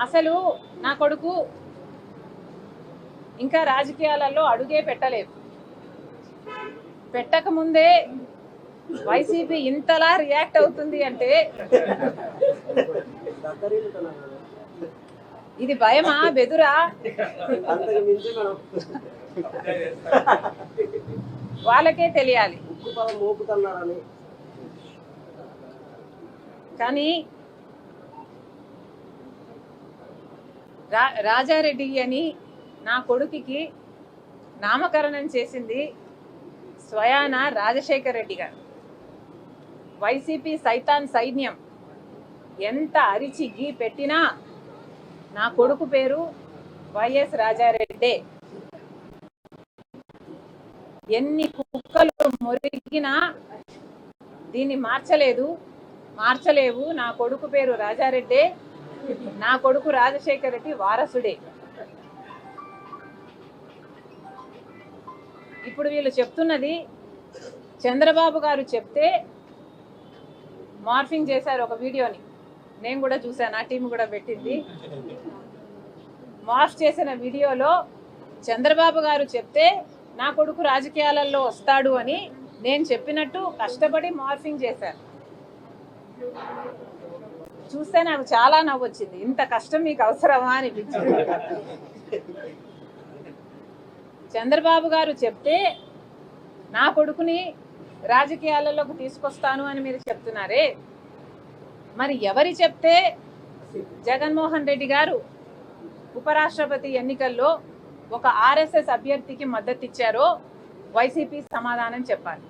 అసలు నా కొడుకు ఇంకా రాజకీయాలలో అడుగే పెట్టలేదు. పెట్టక ముందే వైసీపీ ఇంతలా రియాక్ట్ అవుతుంది అంటే ఇది భయమా బెదురా? వాళ్ళకే తెలియాలి. కానీ రాజారెడ్డి అని నా కొడుకుకి నామకరణం చేసింది స్వయాన రాజశేఖర్ రెడ్డి గారు. వైసీపీ సైతాన్ సైన్యం ఎంత అరిచి గీ పెట్టినా నా కొడుకు పేరు వైఎస్ రాజారెడ్డే. ఎన్ని కుక్కలు మొరిగినా దీన్ని మార్చలేవు. నా కొడుకు పేరు రాజారెడ్డే, నా కొడుకు రాజశేఖర్ రెడ్డి వారసుడే. ఇప్పుడు వీళ్ళు చెప్తున్నది చంద్రబాబు గారు చెప్తే మార్ఫింగ్ చేశారు ఒక వీడియోని, నేను కూడా చూశాను, ఆ టీం కూడా పెట్టింది. మార్ఫ్ చేసిన వీడియోలో చంద్రబాబు గారు చెప్తే నా కొడుకు రాజకీయాలలో వస్తాడు అని నేను చెప్పినట్టు కష్టపడి మార్ఫింగ్ చేశారు. చూస్తే నాకు చాలా నవ్వు వచ్చింది. ఇంత కష్టం మీకు అవసరమా అనిపించింది. చంద్రబాబు గారు చెప్తే నా కొడుకుని రాజకీయాలలోకి తీసుకొస్తాను అని మీరు చెప్తున్నారే, మరి ఎవరి చెప్తే జగన్మోహన్ రెడ్డి గారు ఉపరాష్ట్రపతి ఎన్నికల్లో ఒక ఆర్ఎస్ఎస్ అభ్యర్థికి మద్దతు ఇచ్చారో వైసీపీ సమాధానం చెప్పాలి.